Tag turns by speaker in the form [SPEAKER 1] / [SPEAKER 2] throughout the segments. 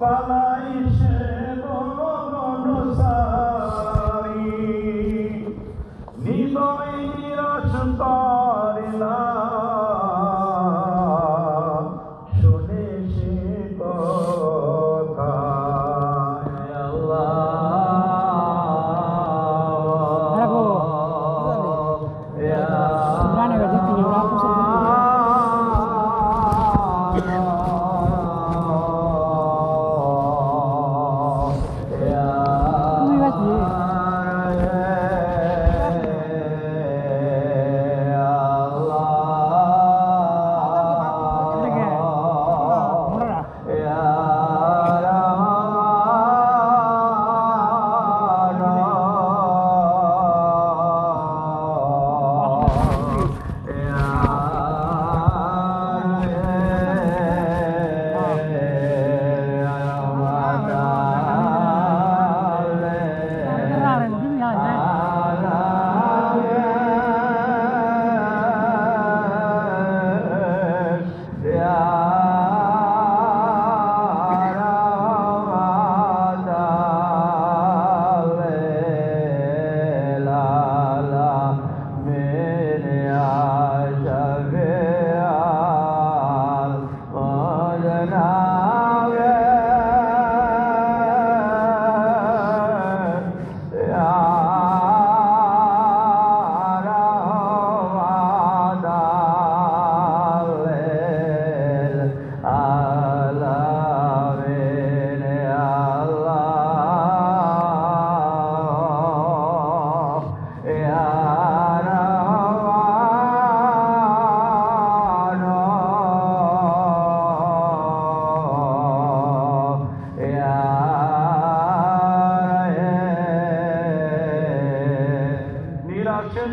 [SPEAKER 1] পালাই সে বনসারি হৃদয় নিরাশ করিলা শুনে সে কথা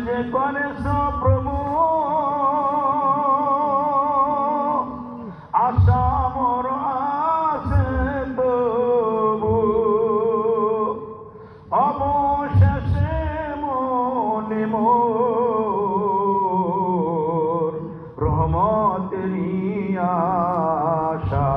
[SPEAKER 1] যে করেছ প্রভু আশা মোর আছে তবু অবশেষে মনে মোর রহমতেরই আশা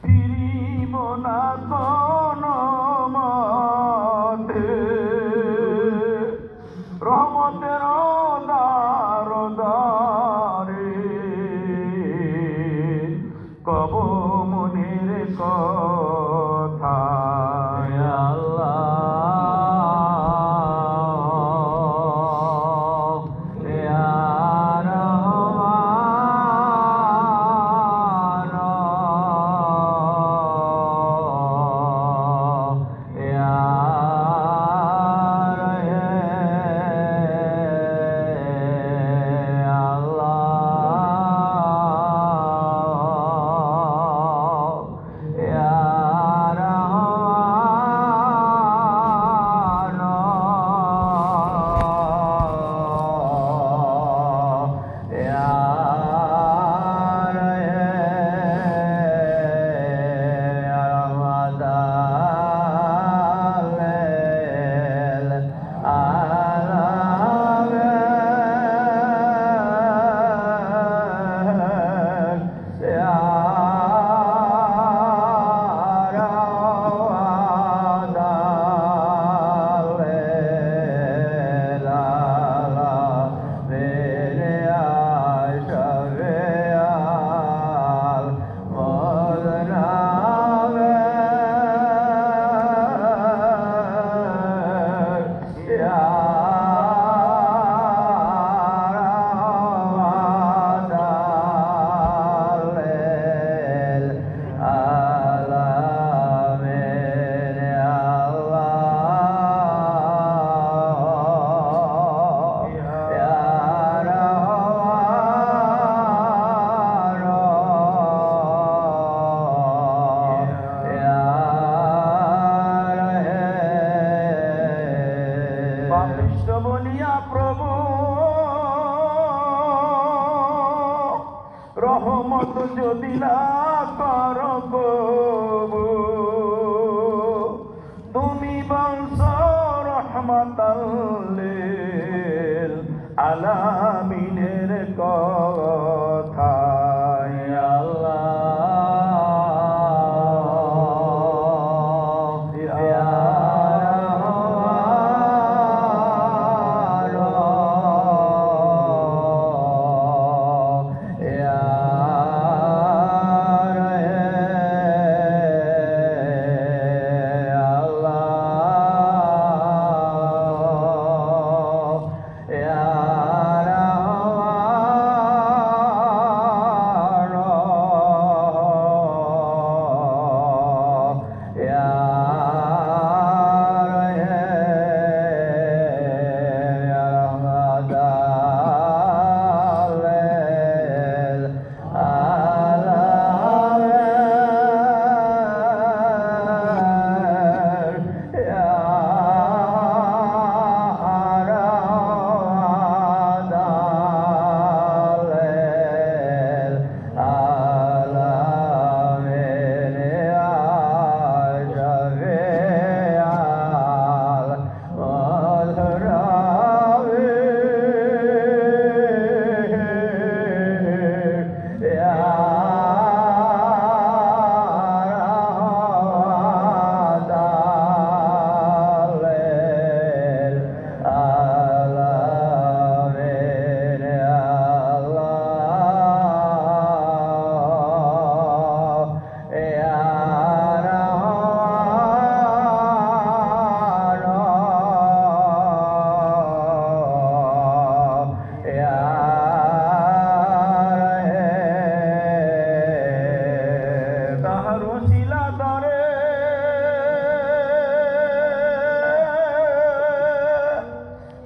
[SPEAKER 1] ফিরিব না কোনো মতে রহমতের দ্বার দ্বারে কব মনের কথা
[SPEAKER 2] Yeah.
[SPEAKER 1] যদি না করো কবুল, তুমি বলছো রহমাতাল লিল আলামিনের কথা। ইয়া আল্লাহ ইয়া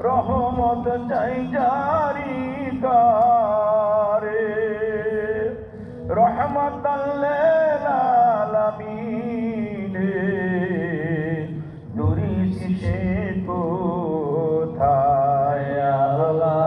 [SPEAKER 1] রহমত চাই জারি করে, রহমতাল লিল আলামিন দুরি শিশে কোথায় আল্লাহ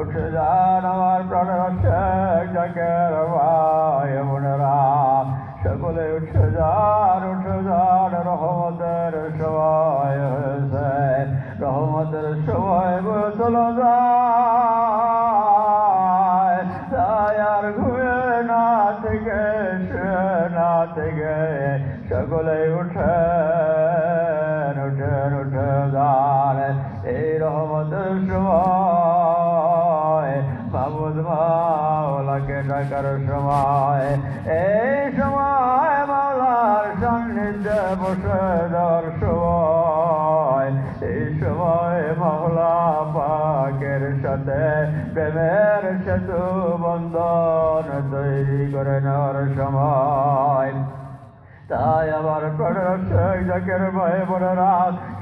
[SPEAKER 1] উঠে যান আমার প্রাণরক্ষক জাকের ভাই বোনেরা, সকলে উঠে যান রহমতের সময় হয়েছে, রহমতের সময় চলে যায়, তাই আর ঘুরে না থেকে সকলে উঠেন যান এই রহমতের সময়, মাহমুদ মাওলাকে ডাকার সময়, এই সময় মাওলার সান্নিধ্যে বসে যাওয়ার সময়, এই সময় মাওলা পাকের সাথে প্রেমের সেতু বন্ধন তৈরি করে নেওয়ার সময়। তাই আবার প্রাণরক্ষক জাকের ভাই বোনেরা,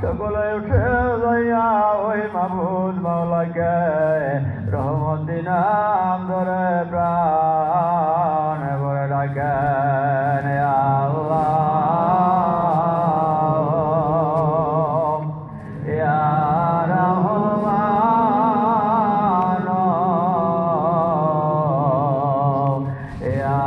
[SPEAKER 1] সকলে উঠে যাইয়া ওই মাহমুদ মাওলাকে রহমতি নাম ধরে প্রাণ ভরে ডাকেন, আল্লাহ ইয়া রহমান ইয়া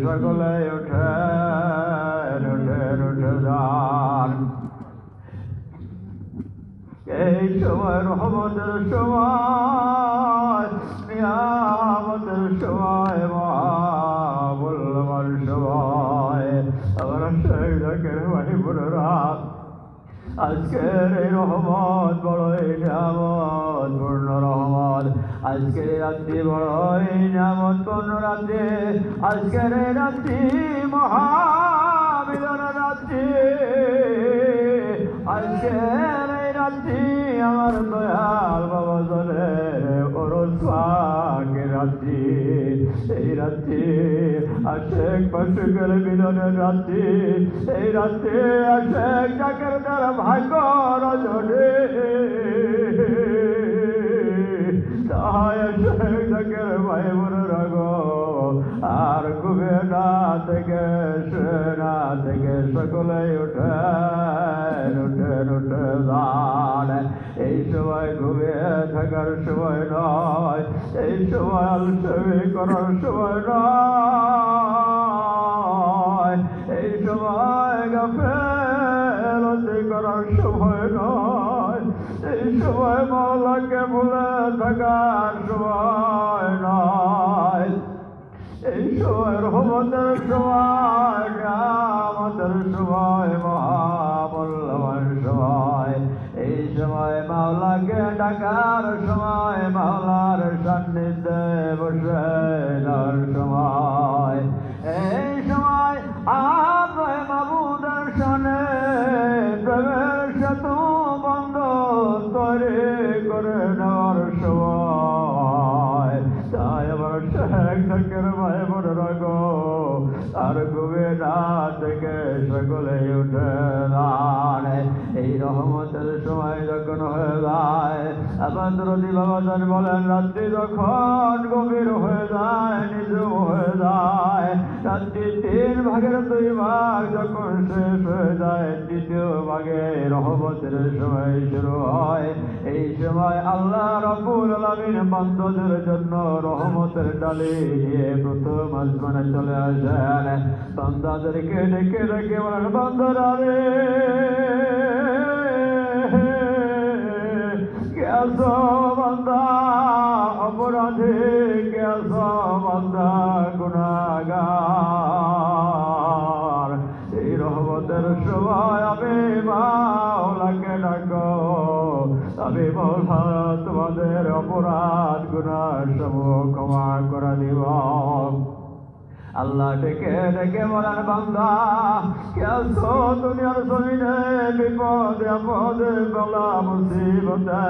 [SPEAKER 1] সকলে উঠেন উঠেন উঠে যান এই সময় রহমতের সময় নিয়ামতের সময় মহামূল্যবান সময় আমরা সেই দেখেন ভাই বোনেরা আজকের এই রহমত বড়ই নিয়ামত পূর্ণ রহমত আজকের এই রাত্রি বড়ই নিয়ামত পূর্ণ রাত্রি আজকের এই রাত্রি মহামিলন রাত্রি আজকের এই রাত্রি আমার দয়াল বাবা জনের ওরসকে রাত্রি এই রাত্রি আশেক পাশের মিলনের রাত্রি এই রাত্রি আশেক ডাকের দ্বারা ভাগ্য রজনে তাই আশেক ডাকের ভাই বোন রাগ আর ঘুমে না থেকে সকলে উঠেন উঠেন উঠে যান এই সময় ঘুমিয়ে থাকার সময় নয় এই সময় আলসেমি করার সময় নয় এই সময় গাফেলতি করার সময় নয় এই সময় মাওলাকে ভুলে থাকার সময় নয় এই সময় রহমতের সময় নিয়ামতের সময় মহামূল্যবান সময় এই সময় মাওলাকে ডাকার সময় মাওলার সান্নিধ্যে বসে যাওয়ার সময় এই সময় আপনার মাবুদের সামনে প্রেমের সেতু বন্ধ তৈরি করে নেওয়ার সময় তাই আবার শেখ ঢাকের ভাই বোন রাগো আর ঘুমে না থেকে সকলে উঠে দান এই রহমতের সময় যখন হয়ে যায় আবার দরদি বাবা জান বলেন রাত্রি যখন গভীর হয়ে যায় নিজেও হয়ে যায় রাত্রি 3 ভাগের 2 ভাগ যখন শেষ হয়ে যায় দ্বিতীয় ভাগে রহমতের সময় শুরু হয় এই সময় আল্লাহ রাব্বুল আলামিন বান্দাদের জন্য রহমতের ডালি নিয়ে প্রথম আসমানে চলে আসেন বান্দাদেরকে ডেকে ডেকে বলেন বান্দারা রে কেসো বান্দা অপরাধী কেসো বান্দা গুনাহগার এই রহমতের সময় আমি মাওলাকে ডাকো আমি মাওলা তোমাদের অপরাধ গুনাহ সমূহ ক্ষমা করে দিব আল্লাহ ডেকে ডেকে বলেন বান্দা কেসো দুনিয়ার জমিনে বিপদে আপদে বলা মুসিবতে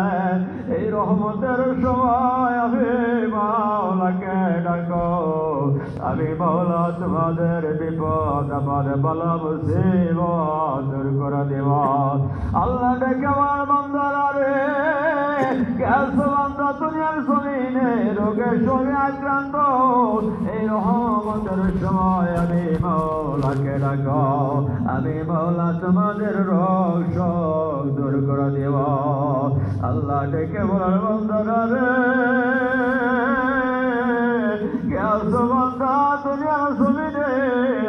[SPEAKER 1] এই রহমতের সময় আমি মাওলাকে ডাকো আমি মাওলা তোমাদের বিপদ আপদ বলা মুসিবত দূর করে দেব আল্লাহ ডেকে বলেন বান্দারা রে কেসো বান্দা দুনিয়ার জমিনে রোগের সঙ্গে আক্রান্ত এই রহমতের সময় আমি মাওলাকে ডাকো আমি মাওলা তোমাদের রোগ শোক দূর করে দেব আল্লাহ ডেকে বলার বান্দারা রে কেসো বান্দা দুনিয়ার জমিনে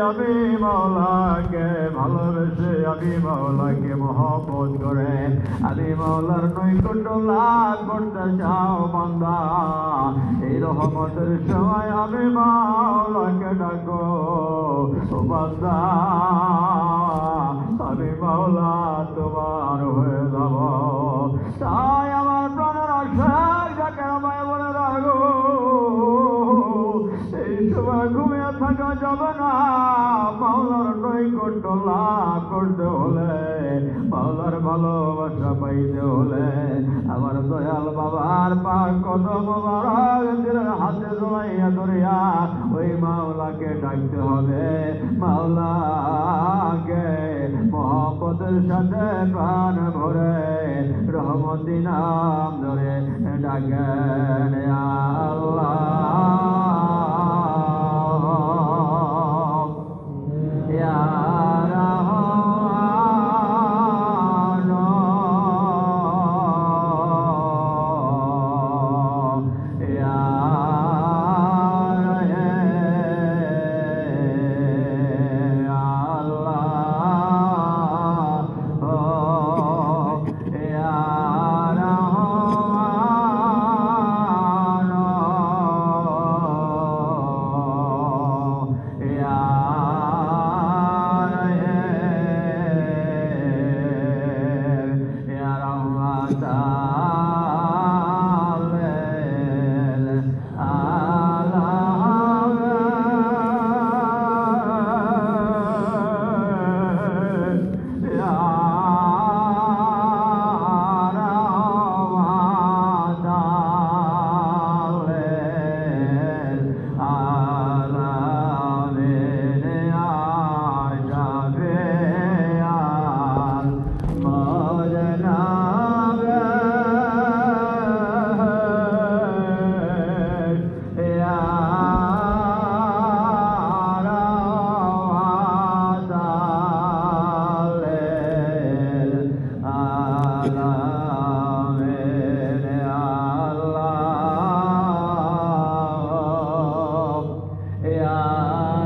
[SPEAKER 1] আমি মাওলাকে ভালোবেসে আমি মাওলাকে মহব্বত করে আমি মাওলার নৈকট্য লাভ করতে চাও বান্দা এই রহমতের সময় আমি মাওলাকে ডাকো ও বান্দা আমি মাওলা তোমার হয়ে যাব তাই আমার প্রাণের আশায় যাকে আমায় বলে রাখো এই সময় ঘুমিয়ে থাকা যাবে না মাওলার নৈকট্য লাভ করতে হলে মাওলার ভালোবাসা পাইতে হলে আমার দয়াল বাবার পাক কদম মোবারক হাতে জড়াইয়া ধরিয়া ওই মাওলাকে ডাকতে হবে মাওলাকে মহব্বতের সাথে প্রাণ ভরে রহমতি নাম ধরে ডাকেন আল্লাহ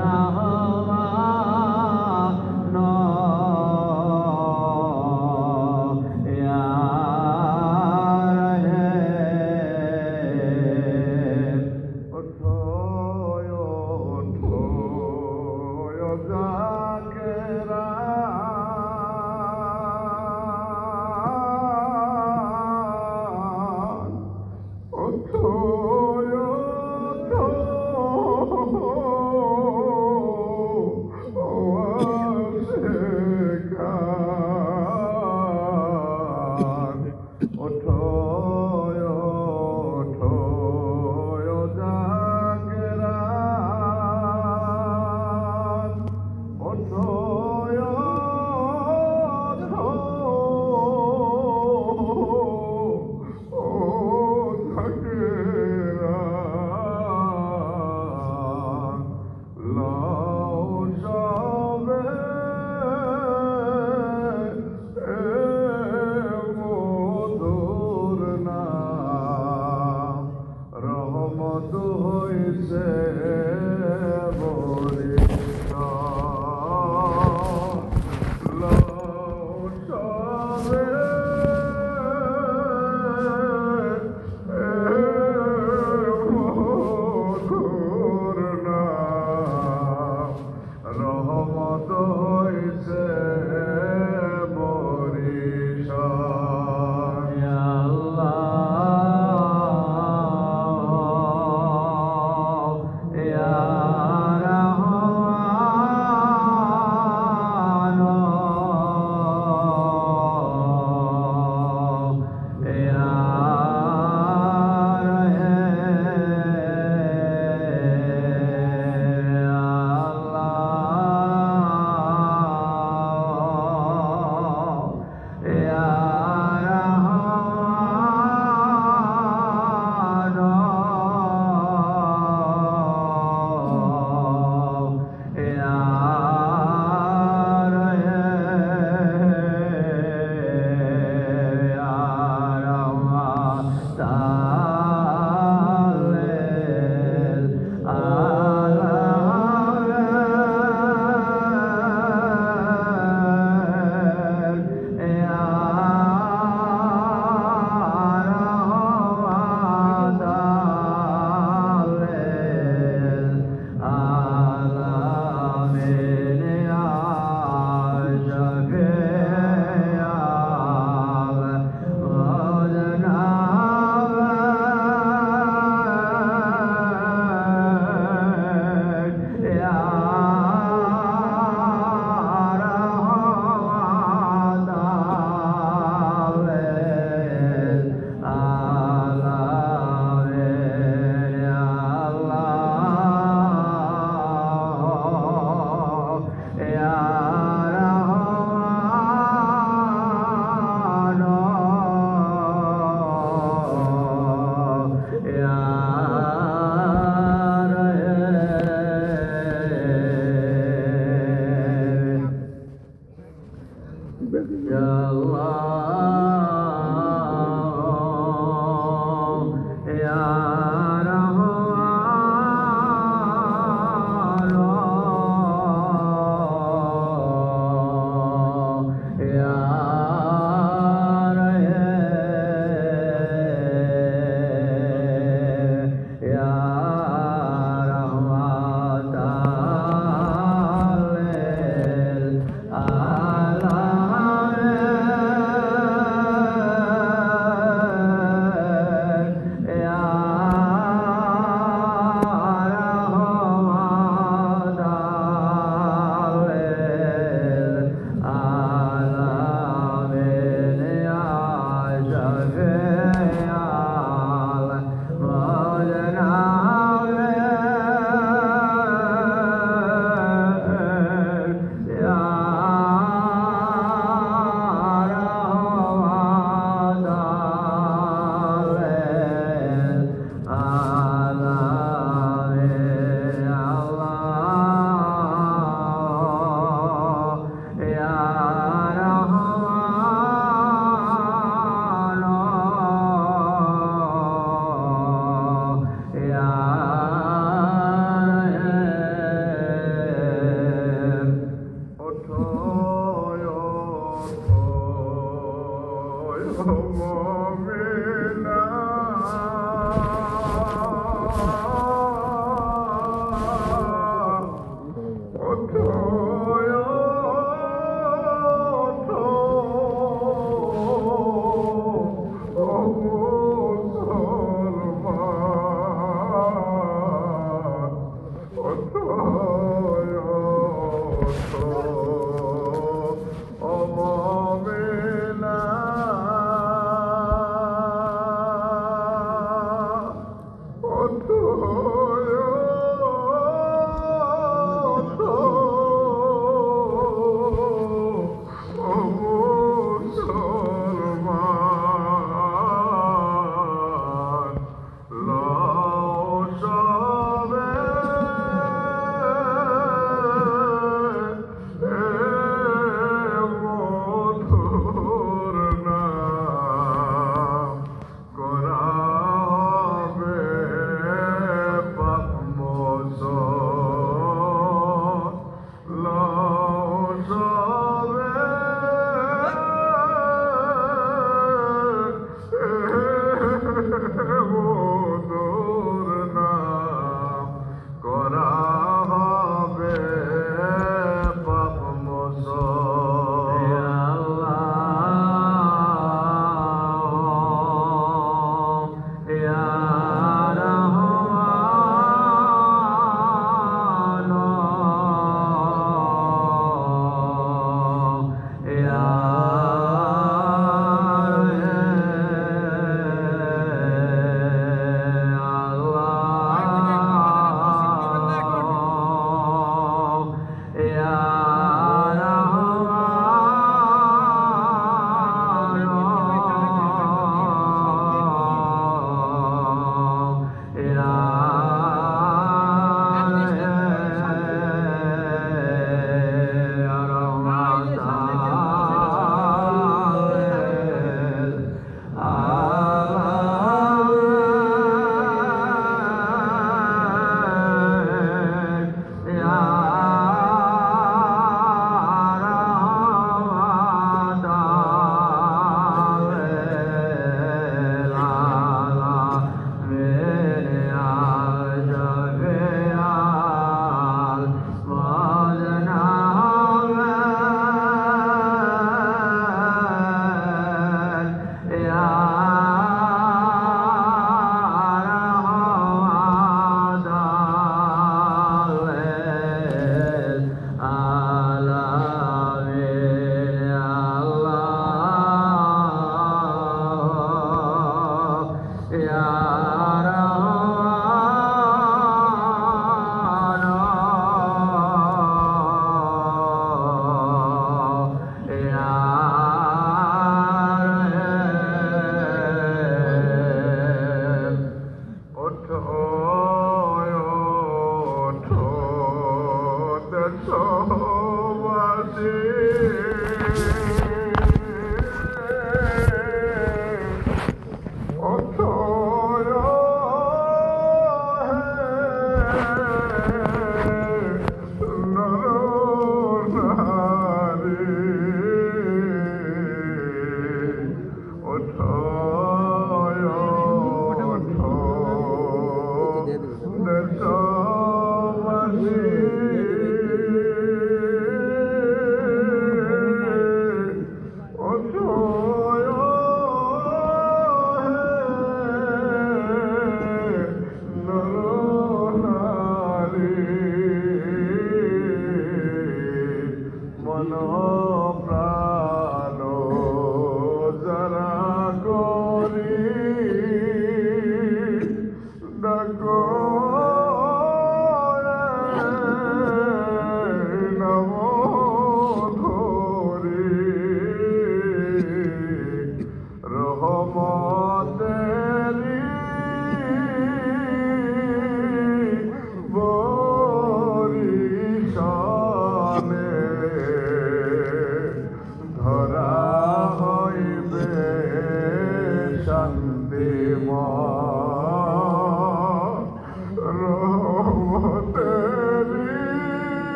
[SPEAKER 1] রহমান ইয়া রহিম ওঠো ওঠো জাকেরান ওঠো ওঠো ওঠো জাকেরান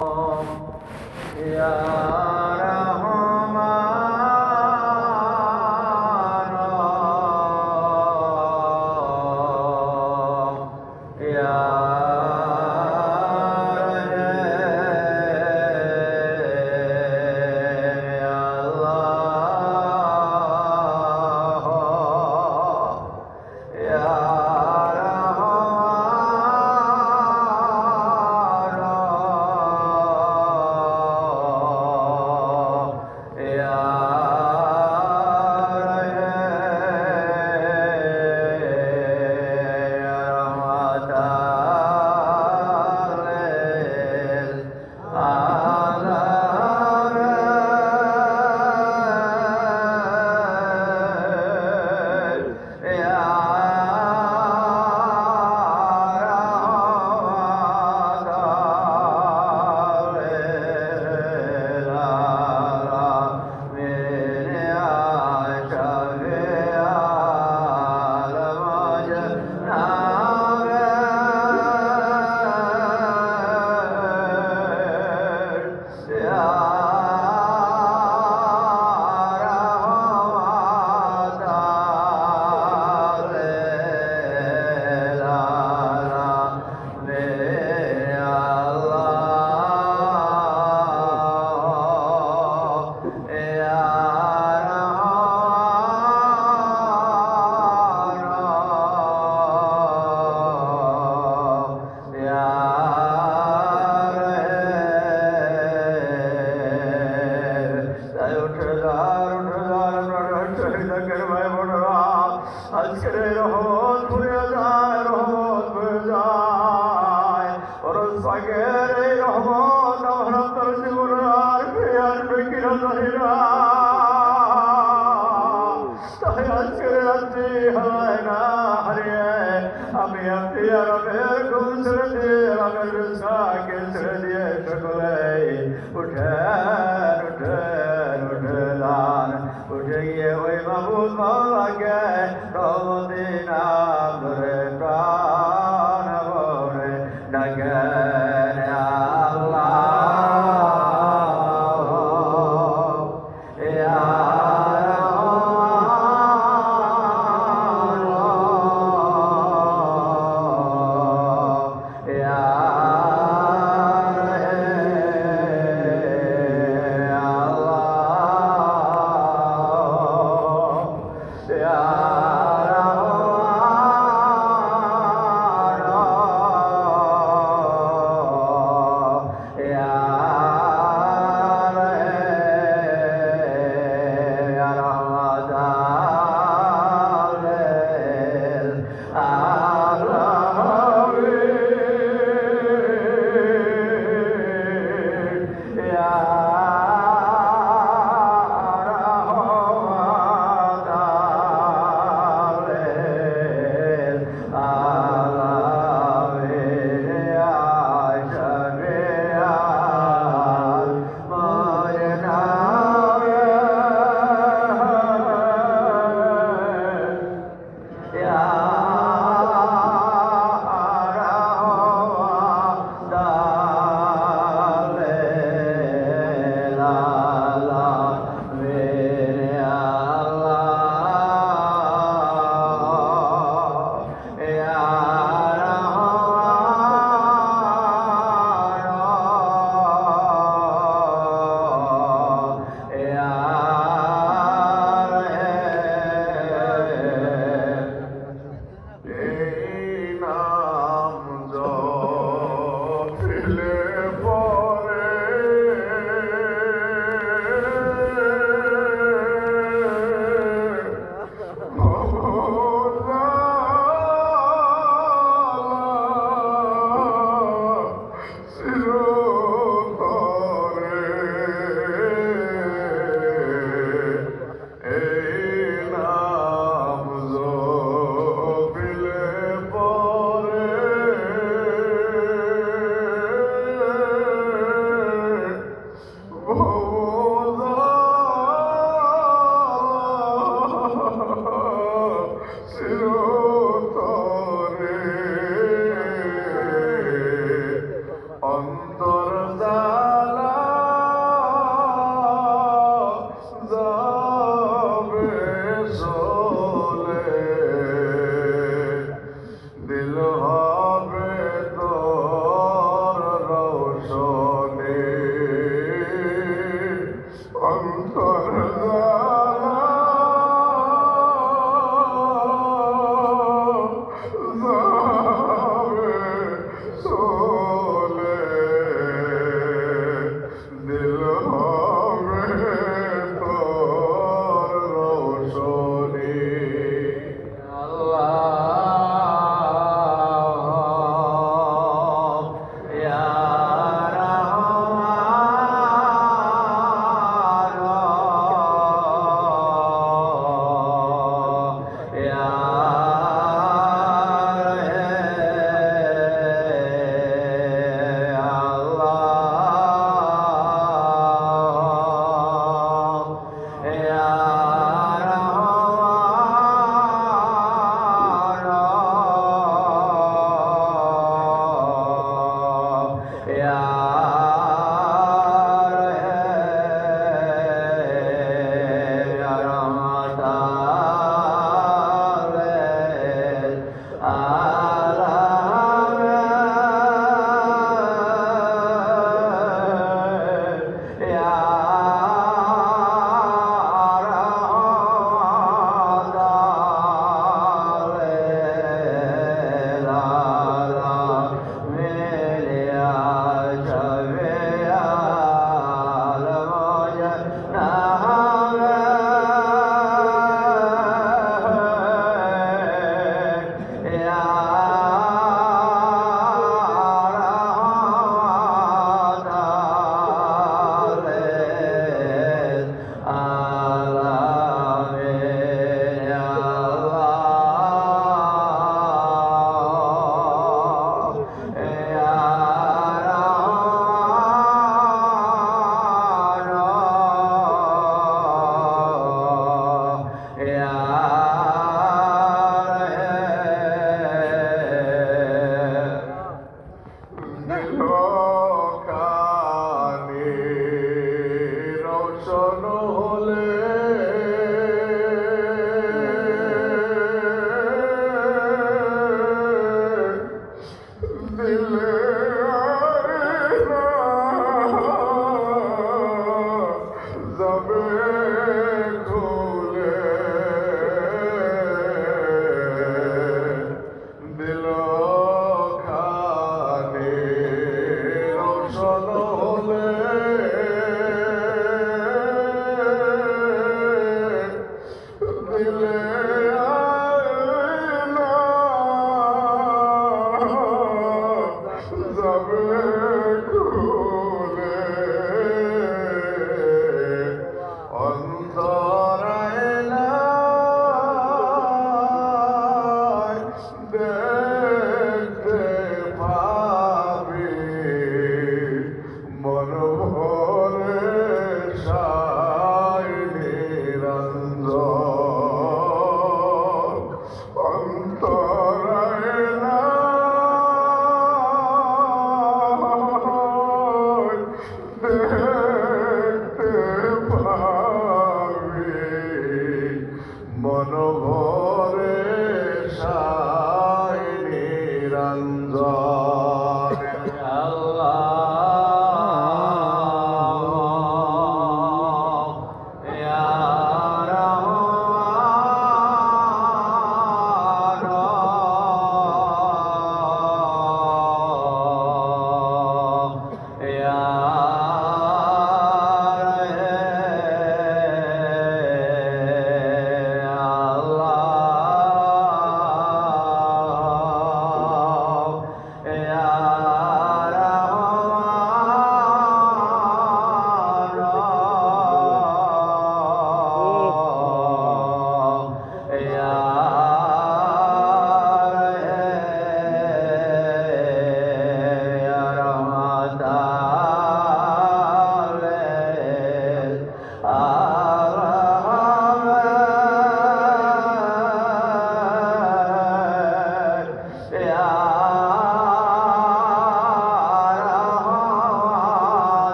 [SPEAKER 1] ইয়া রহমান ইয়া আজকের এই রহমত ঘুরে যায়, রহমত ঘুরে যায়। ওরস পাকের এই রহমত আমার আপনার জীবনে আর ফিরে আসবে কিনা জানি না। তাই আজকের রাত্রি হয় না হারিয়ে আমি আপনি আরামের ঘুম ছেড়ে দিয়ে আরামের বিশ্বাসকে ছেড়ে দিয়ে সকলে উঠেন উঠেন উঠে যান। উঠে গিয়ে ওই মাহবুব মাওলাকে রহমতি নাম ধরে প্রাণ ভরে ডাকেন আল্লাহ ইয়া অন্তর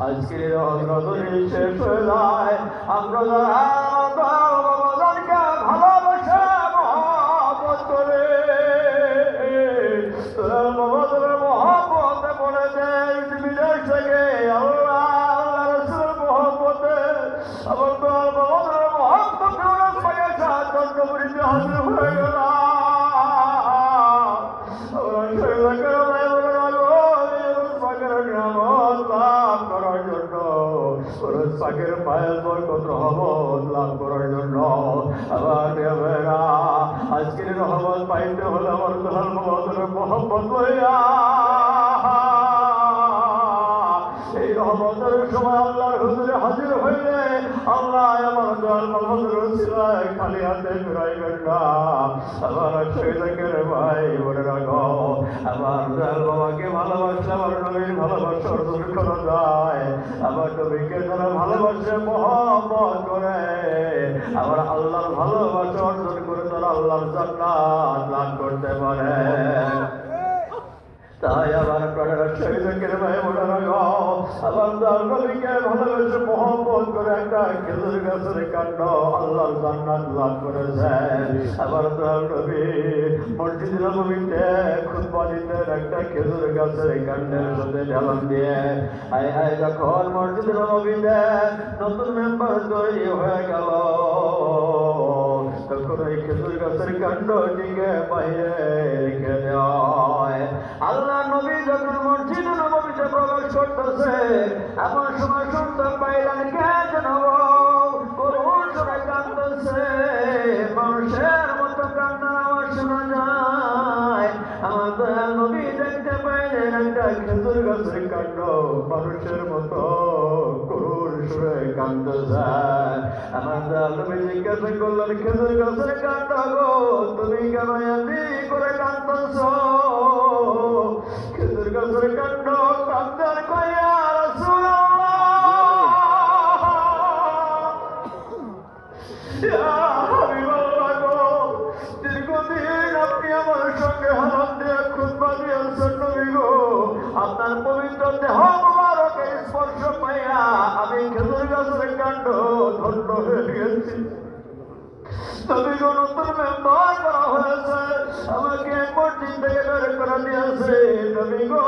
[SPEAKER 1] আজকের রজনী শেষ হয়ে যায়, আমরা রমজানকে ভালোবাসা মহব্বত করে রমজানের মহব্বতে পড়ে দেয় বিদেশ থেকে আল্লাহ রাসূলের মহব্বতে আবার তো রমজানের মহব্বতে ওরা পায়ে সাহায্য করিতে হাজির হয়ে গেল। আমরা পাকের পায়ের বরকত রহমত লাভ করার জন্য আমার দেবেরা আজকের রহমত পাইতে হলে আমার দয়াল বাবার মোহাম্মদ লইয়া এই রহমতের সময় আল্লাহর হুজুরে হাজির হইলে আল্লাহ আমার দয়াল বাবার রসিলায় খালি হাতে ফিরাইবেন না। আমার শহীদের ভাই বলে রাখো আমার দয়াল বাবাকে ভালোবাসলে আমার নবীর ভালোবাসা অর্জন করা যায়। আমার নবীকে যারা ভালোবাসে মহব্বত করে আবার আল্লাহর ভালোবাসা অর্জন করে তারা আল্লাহর জান্নাত লাভ করতে পারে। তাই আমার প্রাণের শহীদের ভাই বলে রাখো আমার দয়াল নবীকে ভালোবেসে মহব্বত করে একটা খেজুর গাছের কাণ্ড আল্লাহর জান্নাত লাভ করেছে। আমার দয়াল নবী মসজিদ নববীতে খুতবা দিতেন একটা খেজুর গাছের কাণ্ডের সাথে ঢালান দিয়ে। আয় হায় যখন মসজিদ নববীতে নতুন মেম্বার তৈরি হয়ে গেল তখন ওই খেজুর গাছের কাণ্ডটিকে বাইরে রেখে দেওয়া হয়। আল্লাহ নবী যখন মসজিদ নববীতে প্রবেশ করতেছে এমন সময় শুনতে পাইলেন কে যেন করুণ সুরে কাঁদতেছে, মানুষের মতো কান্নার আওয়াজ শোনা যায়। আমার দয়াল নবী দেখতে পাইলেন একটা খেজুর গাছের কাণ্ড মানুষের মতো করুণ সুরে কাঁদতেছে। আমার দয়াল নবী জিজ্ঞাসা করলেন খেজুর গাছের কাণ্ড গো তুমি কেন এমনি করে কাঁদতেছ? খেজুর গাছের কাণ্ড কান্দার কয়া রাসূলুল্লাহ ইয়া হাবিবাল্লাহ গো দীর্ঘদিন আপনি আমার সঙ্গে হাত দিয়ে খুতবা দিয়েছেন নবী গো, আপনার পবিত্র দেহ মোবারকের স্পর্শ পাইয়া আমি খেজুর গাছের কাণ্ড ধন্য হয়ে গেছি। নবী গো নতুন মেম্বার করা হয়েছে, আমাকে মসজিদ থেকে বের করে দিয়েছে। নবী গো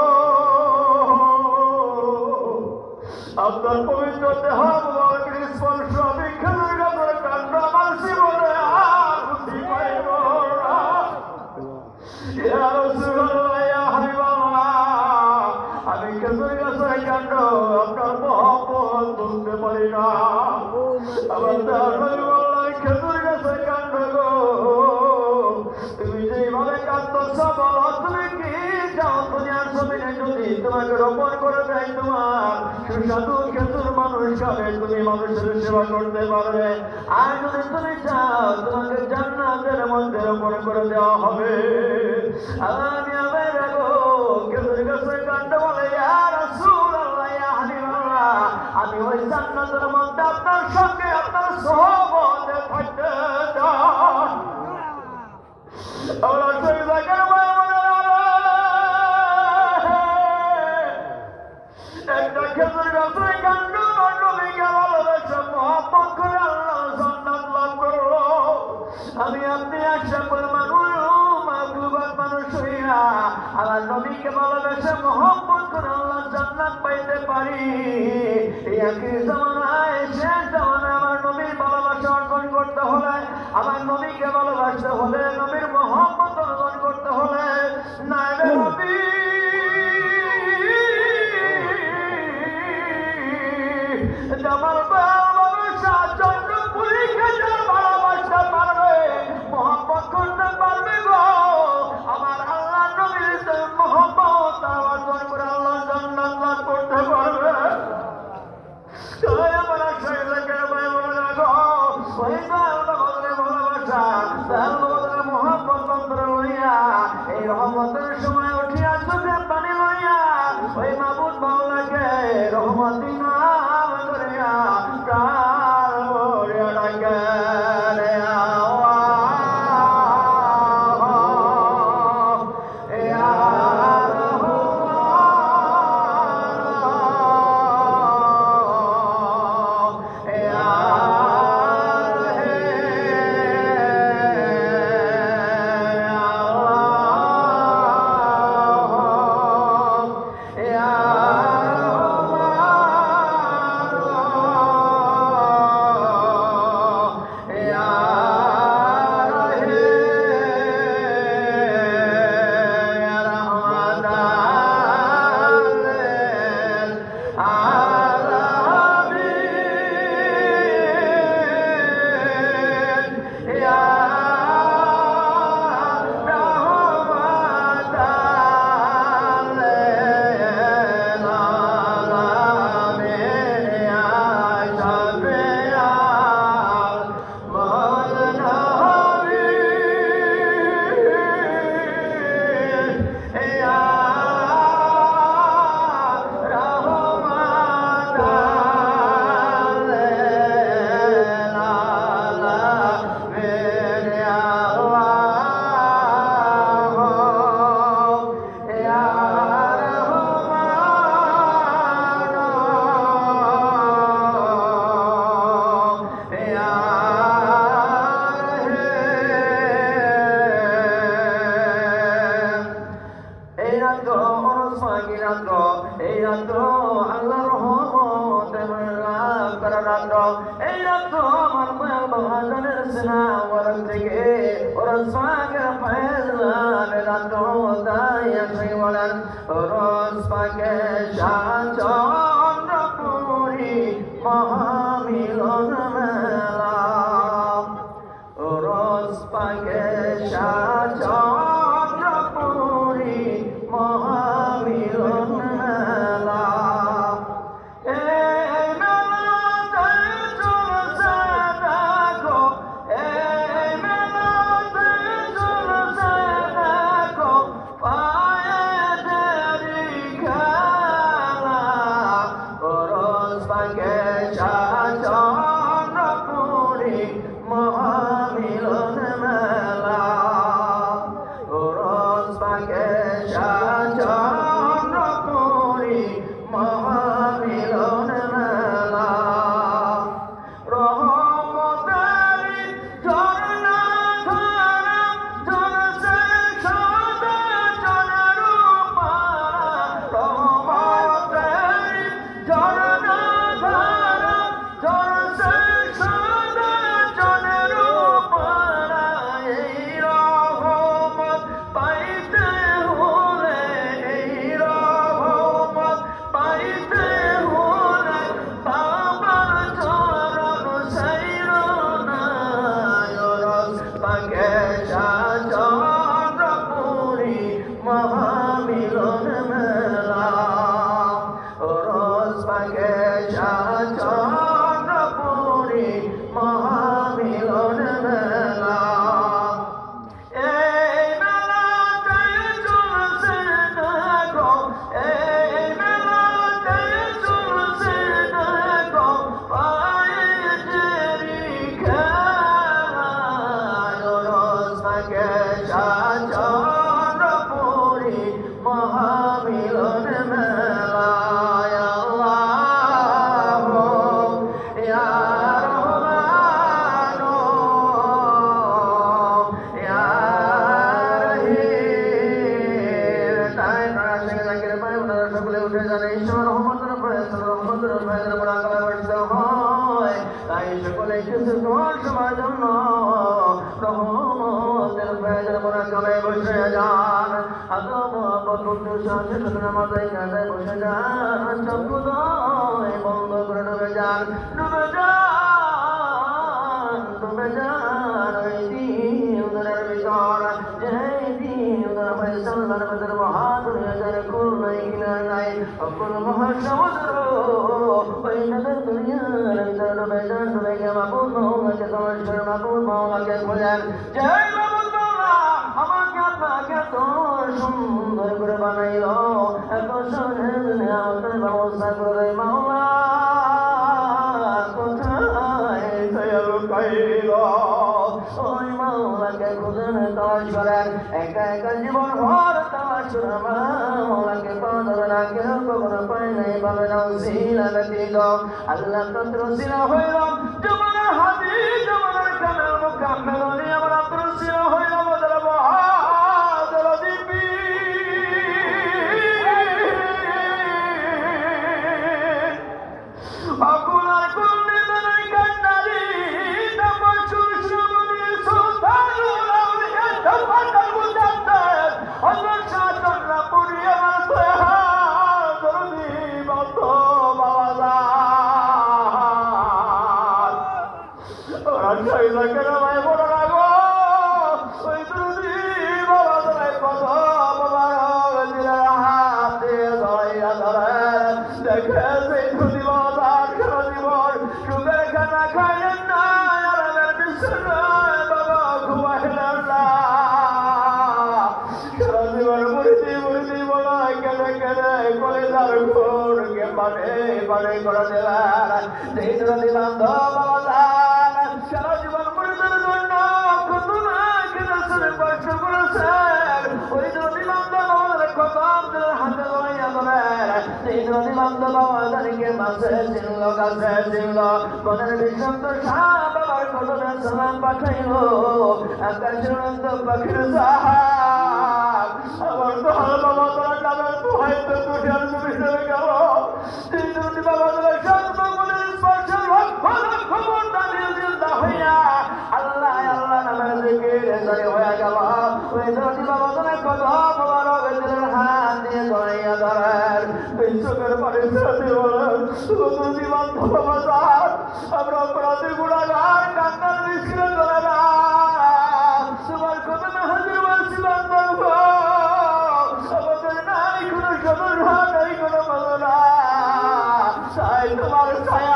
[SPEAKER 1] আপনার পবিত্র দেহ মোবারকের স্পর্শ আমি খেজুর গাছের কাণ্ড আমার জীবনে আর বুঝি পাইব না। ইয়া রাসূলুল্লাহ ইয়া হাবিবাল্লাহ আমি খেজুর গাছের কাণ্ড আপনার মহব্বত বুঝতে পারি না। আমার দয়াল নবী বললেন খেজুর গাছের কাণ্ড গো তুমি যেভাবে কাঁদতেছ বলো তুমি কি চাও দুনিয়ার জমিনে যদি তোমাকে রোপণ করে দেয় তোমার সুস্বাদু খেজুর মানুষ খাবে, তুমি মানুষের সেবা করতে পারবে। আর যদি তুমি চাও তোমাকে জান্নাতের মধ্যে রোপণ করে দেওয়া হবে। আমি আবার গো খেজুর গাছের কাণ্ড বলে ইয়া রাসূলুল্লাহ ইয়া হাবিবাল্লাহ আমি ওই জান্নাতের মধ্যে আপনার সঙ্গে আপনার সোহবতে থাকতে চাই। আমরা সেই জায়গায় একটা খেজুর গাছের কাণ্ড নবীকে ভালোবেসে মহব্বত করে আল্লাহ জান্নাত লাভ করলো। আমি আপনি একশো মানুষ হইয়া আমার নবীকে ভালোবেসে মহব্বত করে আল্লাহ জান্নাত পাইতে পারি। এই একই জামানায় শেষ জামানায় আমার নবীর ভালোবাসা অর্জন করতে হলে আমার নবীকে ভালোবাসতে হলে নবীর মহব্বত অর্জন করতে হলে নাইবে নবী আমার ভালোবাসা জন্য পরীক্ষা যার ভালোবাসতে পারবে মহব্বত করতে পারবে গো আমার আল্লাহ নবীর মহব্বত অর্জন করে আল্লাহ জান্নাত লাভ করতে পারবে। তাই আমার শহীদের ভাই বলে রাখো ওই ভালোবাসা মহব্বত অন্তরে লইয়া এই রহমতের সময় উঠিয়া ওরস পাকি রাত্র এই রাত্র আল্লাহ রহমতের লাভ করার রাত্র এই রাত্র আমার দয়াল বাবা জানের সিনা ওরস থেকে ওরস পাকের ফয়সালার রাত্র তাই আসে বলেন ওরস পাকে চন্দ্রপুরী মহামিলন মেলা ওরস পাকে চন্দ্রপুরী মহামিলন মেলা এই মেলাতে চলছে দেখো এই মেলাতে চলছে দেখো পায়েদেরই খেলা ওরস পাকে চন্দ্রপুরী মহামিলন মেলা ওরস পাকে চন্দ্রপুরী মহামিলন মেলা রহমতেরই ঝরনা ধারা ঝরছে সদা চনের পারা রহমতেরই ঝরনা ধারা ঝরছে সদা চনের পারা এই রহমত পাইতে হলে এই রহমত পাইতে হলে বাবার চরণ সাইর না ওরস পাকে চন্দ্রপুরী মহামিলন মেলা ওরস পাকে চন্দ্রপুরী মহামিলন মেলা এই মেলাতে চলছে দেখো এই মেলাতে চলছে দেখো পায়েদেরই খেলা ওরস পাকে চন্দ্রপুরী মহামিলন মেলা আল্লাহু ইয়া রহমানু ইয়া রহিম তাই তারা সঙ্গে জাকির পায় ওনারা সকলে উঠে যান ঈশ্বর রহমতের ফয়সালা মোরাকাবা বর্ষিত হয় তাই সকলে কিছু তোমার সবার জন্য রহমতের ফয়সালা মোরাকাবায় বসে যান আল্লাহ মোহাম্মদ কুদ্দুস শাহের নামাজে কাঁধে বসে যান চক্ষুদয় বন্ধ করে ডুবে যান ডুবে যান ডুবে যান ওই দিনের ভিতর যেই দিন ফয়সালার ভিতর মহাদুনিয়ার কুল নাই কিনা নাই অকুল মহাসমুদ্র ওই নদের দুনিয়ার ভিতর ডুবে যান ডুবে গিয়ে মাবুদ মৌলাকে তোমার শরীর মাবুদ মৌলাকে খোঁজেন জয় মাবুদ মৌলা আমাকে আপনাকে এত সুন্দর করে বানাইল এত সহজে দুনিয়ার ব্যবস্থা করে মাওলা কোথায় লুকাইল ওই মাওলাকে খুঁজেন তালাশ করেন একা একা জীবন ভর তালাশ করে মাওলাকে পাওয়া যাবে না কেউ কখনো পায় নাই পাবে না উসিলা ব্যতীত আল্লাহ তন্ত্র সিলা হইল জমানার হাতি জমানার কামেল মুকাম্মেল আমার আব্দুল সিলা হইল বদল বাহাদুর দিবি আকুলার কুলনি বানাই কান্নারি নামার সুরসুমনি সুলতানুল আউলিয়া তাফাতাল মুজাদ্দাদ আল্লাহ শাহজাহান পুরি আমার বাহাদুর দিবত বাবাজান ওরা কইলা কেন ভাই বড় রাগো ওই দুদি বাবাজান কত বাবার দিলা হাতে ধরাইয়া ধরে দেখে সেই দুদি বাবাজান সারা জীবন সুখের খানা খাইলেন না আরামের বিছানায় বাবা ঘুমাইলেন না সারা জীবন মুড়িদি মুড়িদি বলা কেঁদে কেঁদে কলেজার ঘোরকে পানে পানে করে দিলেন সেই দুদি বান্ধব বাবাজান সারা জীবন মুড়িদের জন্য কত না কেঁদেছেন কষ্ট করেছেন ওই দুদি বান্ধব আমাদের কত হাতে লইয়া ধরেন সেই দুদি বান্ধব আমাদেরকে মাসে চিনল কাছে চিনল মনের বিশ্বন্ত শাহ বাবার কদমে সালাম পাঠাইল আকাশের অন্ত পাখির সাহাব আমার তো হাল বাবা তোরা কামের তো হয়তো দুটার জমি চলে গেল তিন দুটি বাবা তোরা সর্বগুণের স্পর্শ লক্ষ লক্ষ মনটা নির্দিন্দা হইয়া আল্লাহ আল্লাহ নামের দিকে জয় হয়ে গেল ওই দুটি বাবা তোরা কত বাবার অগেদের হাত দিয়ে জড়াইয়া ধরেন এই চোখের পানি ছেড়ে বলেন দুটি বান্ধব বাজার আমরা অপরাধী গুণাগার কান্নার মিশ্রে ধরে না তোমার কত হাজির বলছি বান্ধব আমাদের নাই কোনো সদর নাই কোনো বলো না তাই তোমার ছায়া